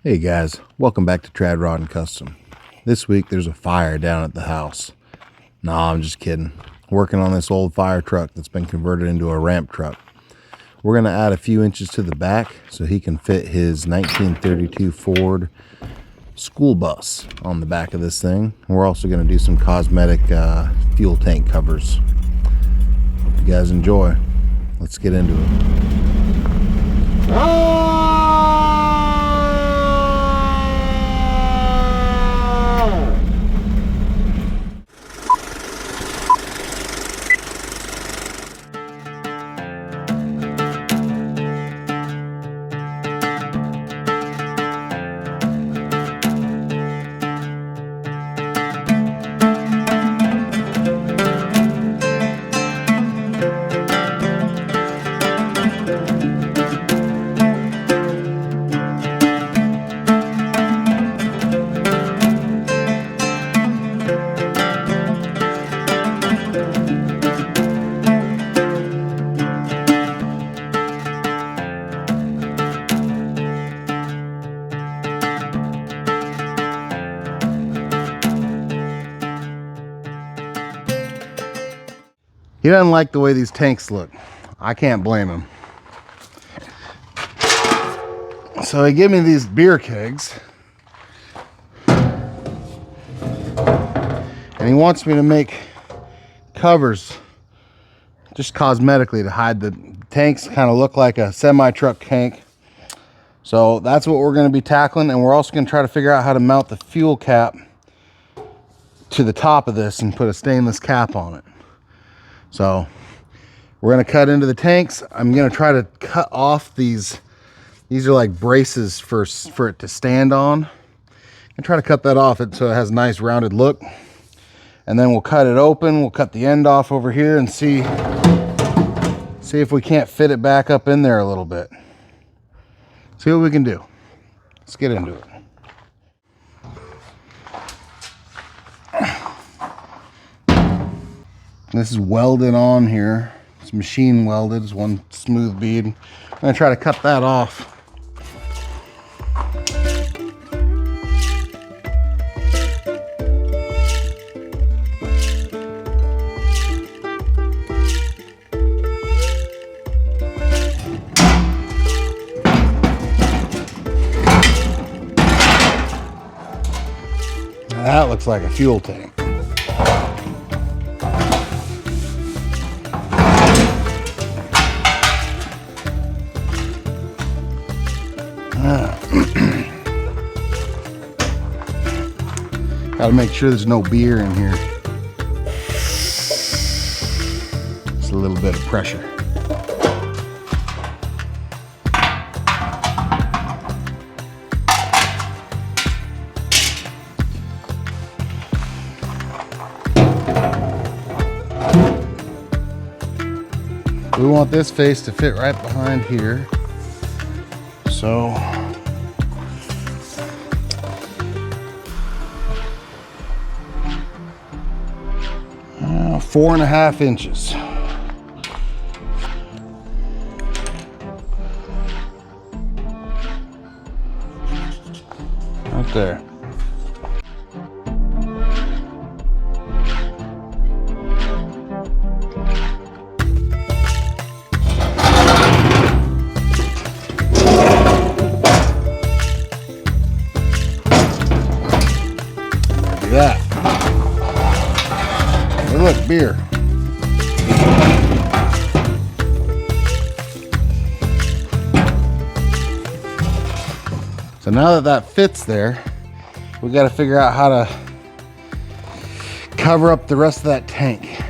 Hey guys, welcome back to Trad Rod and Custom. This week there's a fire down at the house. Nah, I'm just kidding. Working on this old fire truck that's been converted into a ramp truck. We're going to add a few inches to the back so he can fit his 1932 Ford school bus on the back of this thing. We're also going to do some cosmetic fuel tank covers. Hope you guys enjoy. Let's get into it. He doesn't like the way these tanks look. I can't blame him. So he gave me these beer kegs. And he wants me to make covers just cosmetically to hide the tanks. Kind of look like a semi-truck tank. So that's what we're going to be tackling. And we're also going to try to figure out how to mount the fuel cap to the top of this and put a stainless cap on it. So we're going to cut into the tanks. I'm going to try to cut off these are like braces for it to stand on, and try to cut that off so it has a nice rounded look. And then we'll cut it open. We'll cut the end off over here and see if we can't fit it back up in there a little bit. See what we can do. Let's get into it. This is welded on here. It's machine welded. It's one smooth bead. I'm gonna try to cut that off. Now that looks like a fuel tank. Got to make sure there's no beer in here. Just a little bit of pressure. We want this face to fit right behind here. So 4.5 inches. Right there. Do that. Hey, look, beer. So now that fits there, we got to figure out how to cover up the rest of that tank.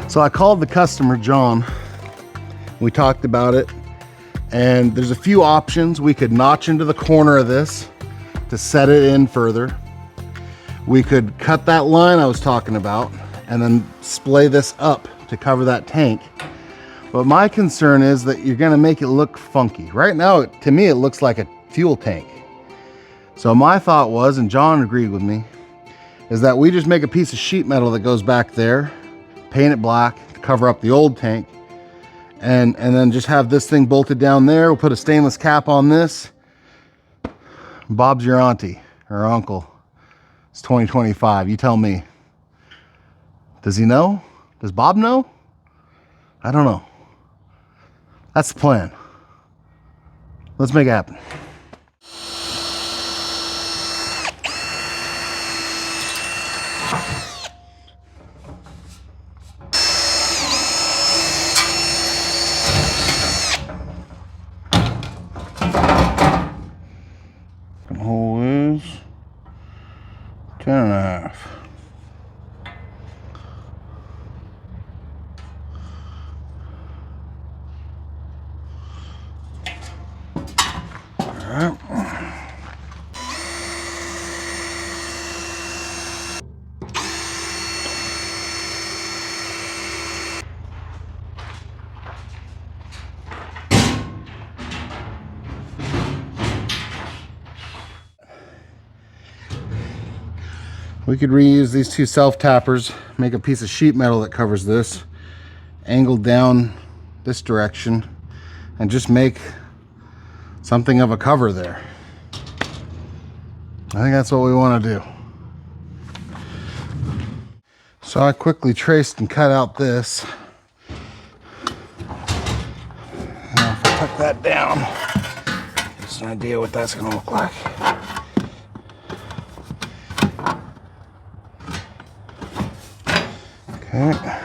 So I called the customer, John. We talked about it, and there's a few options. We could notch into the corner of this to set it in further. We could cut that line I was talking about and then splay this up to cover that tank. But my concern is that you're gonna make it look funky. Right now, to me, it looks like a fuel tank. So my thought was, and John agreed with me, is that we just make a piece of sheet metal that goes back there, paint it black to cover up the old tank, and then just have this thing bolted down there. We'll put a stainless cap on this. Bob's your auntie or uncle. It's 2025. You tell me. Does he know? Does Bob know? I don't know. That's the plan. Let's make it happen. The hole is 10.5. Alright. We could reuse these two self-tappers, make a piece of sheet metal that covers this, angled down this direction, and just make something of a cover there. I think that's what we want to do. So I quickly traced and cut out this. Now if I tuck that down, just an idea what that's going to look like. Okay.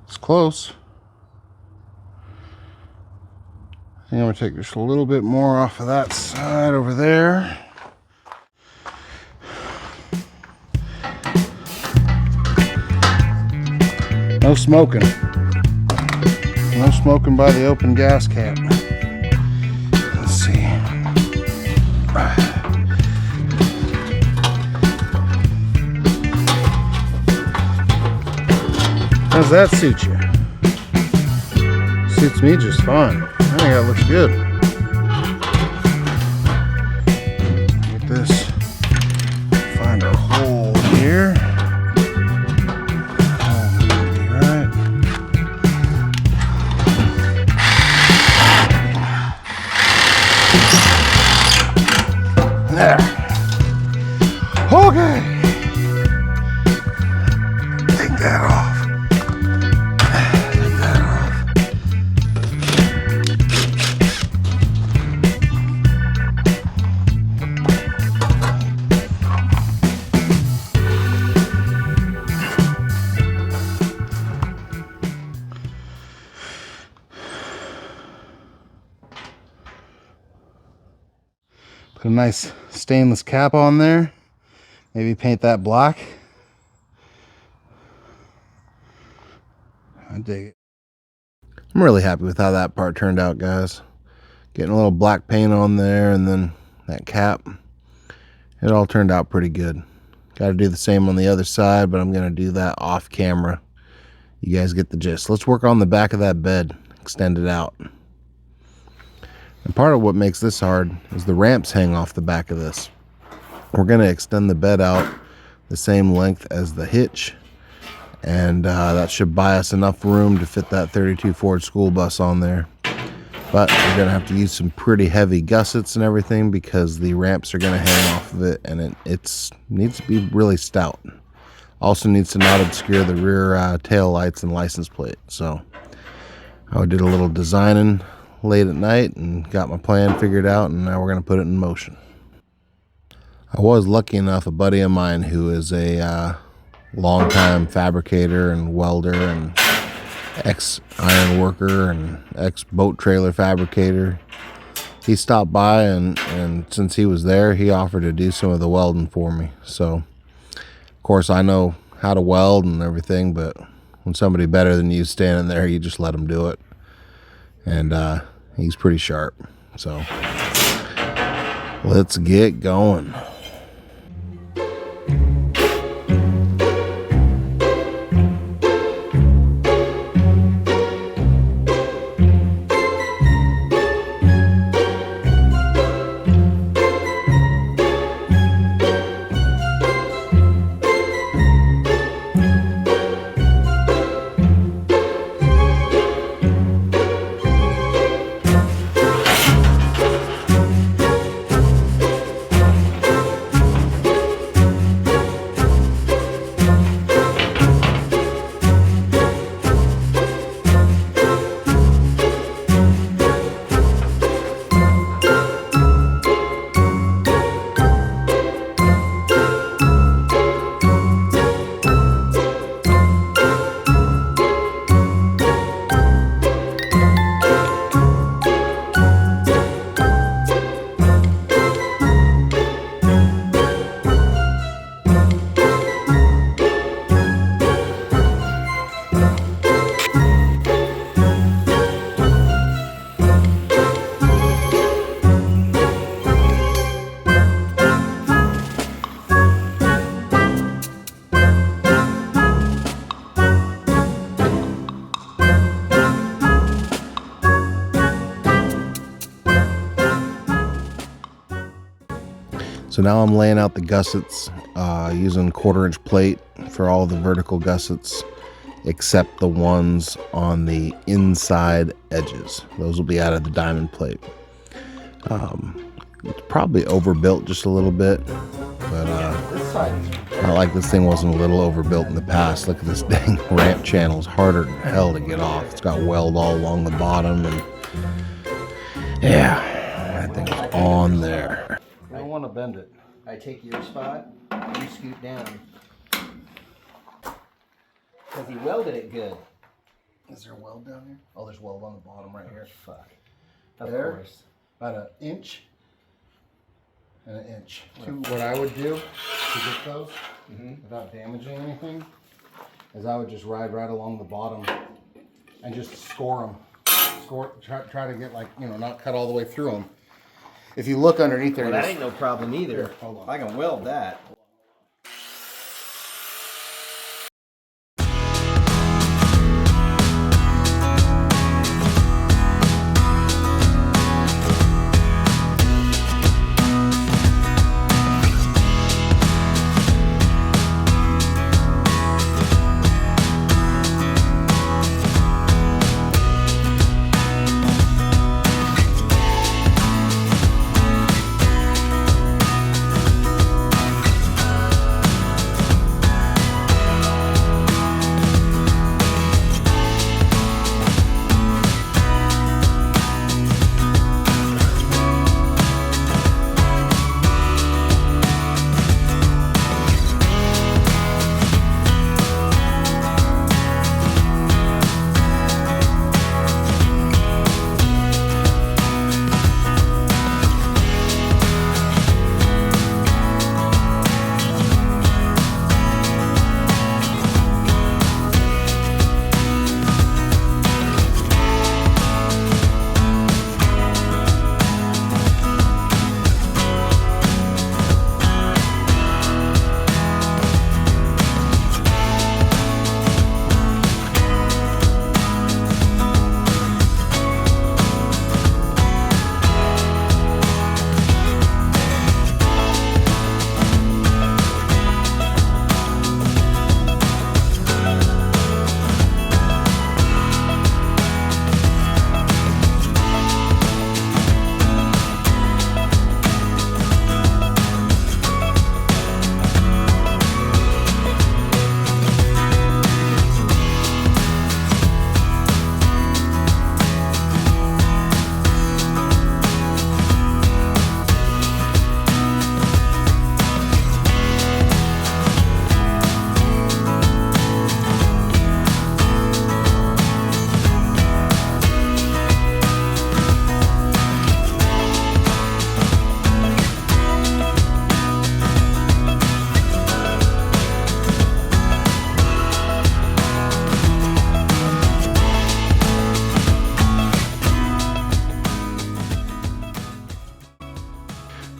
It's close. I think I'm going to take just a little bit more off of that side over there. No smoking. No smoking by the open gas cap. Let's see. How's that suit you? Suits me just fine. I think that looks good. Get this. Find our hole here. Right. There. Okay. Take that off. Put a nice stainless cap on there. Maybe paint that black. I dig it. I'm really happy with how that part turned out, guys. Getting a little black paint on there and then that cap. It all turned out pretty good. Got to do the same on the other side, but I'm going to do that off camera. You guys get the gist. Let's work on the back of that bed. Extend it out. And part of what makes this hard is the ramps hang off the back of this. We're going to extend the bed out the same length as the hitch, and that should buy us enough room to fit that 32 Ford school bus on there. But we're going to have to use some pretty heavy gussets and everything because the ramps are going to hang off of it, and it needs to be really stout. Also needs to not obscure the rear tail lights and license plate. So I did a little designing late at night and got my plan figured out, and now we're going to put it in motion. I was lucky enough, a buddy of mine who is a longtime fabricator and welder and ex-iron worker and ex-boat trailer fabricator, he stopped by, and since he was there, he offered to do some of the welding for me. So of course I know how to weld and everything, but when somebody better than you standing there, you just let him do it. And he's pretty sharp. So let's get going. So now I'm laying out the gussets using 1/4-inch plate for all the vertical gussets, except the ones on the inside edges. Those will be out of the diamond plate. It's probably overbuilt just a little bit, but not like this thing wasn't a little overbuilt in the past. Look at this dang ramp channel. It's harder than hell to get off. It's got weld all along the bottom, and yeah, that thing's on there. I don't want to bend it. I take your spot, you scoot down. Because he welded it good. Is there a weld down here? Oh, there's weld on the bottom right here. Fuck. Of There? course. About 1 inch and 1 inch. What I would do to get those without damaging anything is I would just ride right along the bottom and just score them. Try to get, like, you know, not cut all the way through them. If you look underneath there, Well, that ain't no problem either. Here, hold on. I can weld that.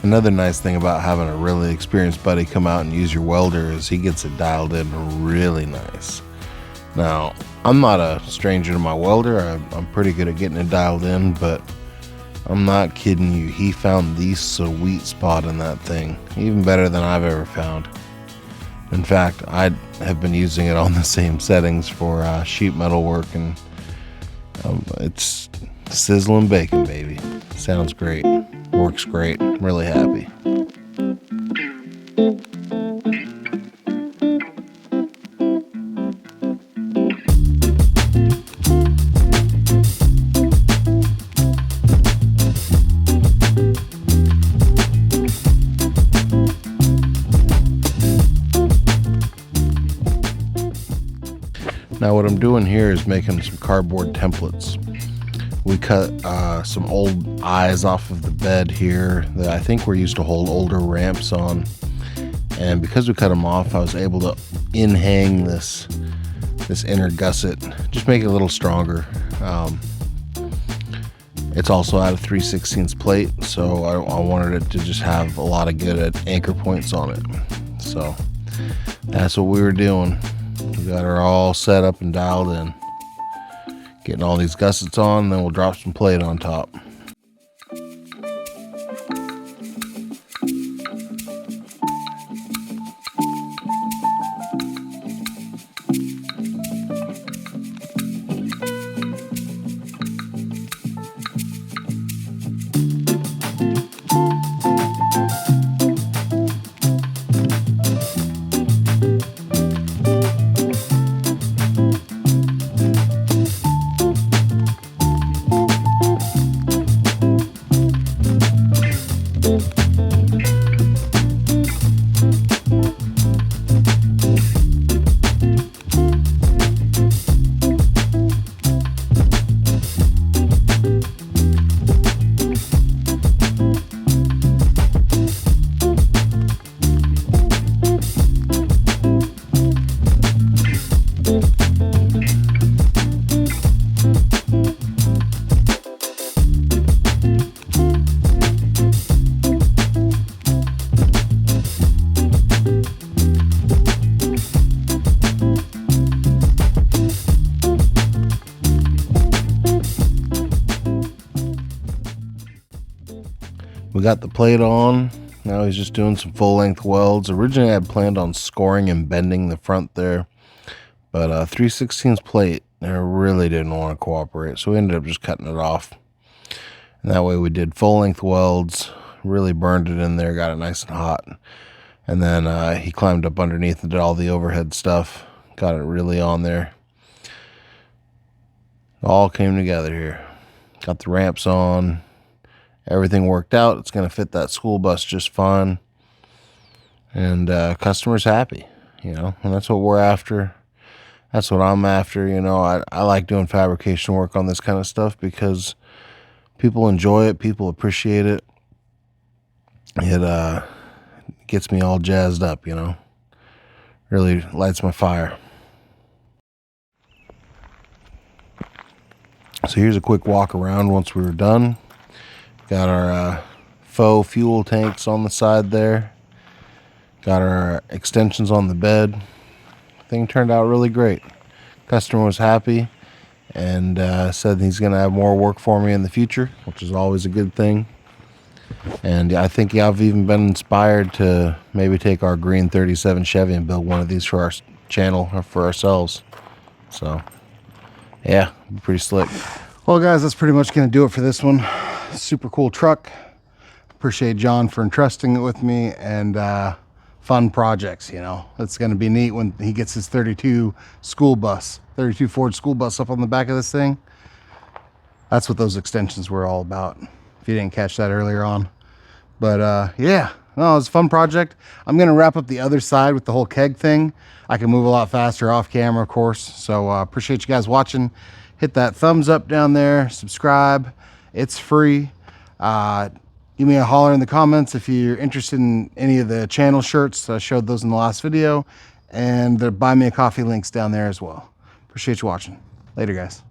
Another nice thing about having a really experienced buddy come out and use your welder is he gets it dialed in really nice. Now, I'm not a stranger to my welder. I'm pretty good at getting it dialed in, but I'm not kidding you. He found the sweet spot in that thing, even better than I've ever found. In fact, I have been using it on the same settings for sheet metal work, and it's sizzling bacon, baby. Sounds great. Works great. I'm really happy. Now what I'm doing here is making some cardboard templates. We cut some old eyes off of the bed here that I think were used to hold older ramps on. And because we cut them off, I was able to in-hang this inner gusset, just make it a little stronger. It's also out of 3/16 plate, so I wanted it to just have a lot of good anchor points on it. So that's what we were doing. We got her all set up and dialed in. Getting all these gussets on, then we'll drop some plate on top. We got the plate on. Now he's just doing some full length welds. Originally I had planned on scoring and bending the front there, but 3/16 plate, I really didn't want to cooperate, so we ended up just cutting it off. And that way we did full length welds, really burned it in there, got it nice and hot. And then he climbed up underneath and did all the overhead stuff, got it really on there. All came together here. Got the ramps on. Everything worked out. It's going to fit that school bus just fine. And customer's happy, you know, and that's what we're after. That's what I'm after, you know. I like doing fabrication work on this kind of stuff because people enjoy it. People appreciate it. It gets me all jazzed up, you know. Really lights my fire. So here's a quick walk around once we were done. Got our faux fuel tanks on the side there. Got our extensions on the bed. Thing turned out really great. Customer was happy and said he's going to have more work for me in the future, which is always a good thing. And I think I've even been inspired to maybe take our green 37 Chevy and build one of these for our channel or for ourselves. So yeah, pretty slick. Well guys, that's pretty much going to do it for this one. Super cool truck. Appreciate John for entrusting it with me, and fun projects, you know. It's going to be neat when he gets his 32 Ford school bus up on the back of this thing. That's what those extensions were all about, if you didn't catch that earlier on. But yeah, no, it was a fun project. I'm going to wrap up the other side with the whole keg thing. I can move a lot faster off camera, of course. So appreciate you guys watching. Hit that thumbs up down there, subscribe. It's free. Give me a holler in the comments if you're interested in any of the channel shirts. I showed those in the last video, and the buy me a coffee links down there as well. Appreciate you watching. Later, guys.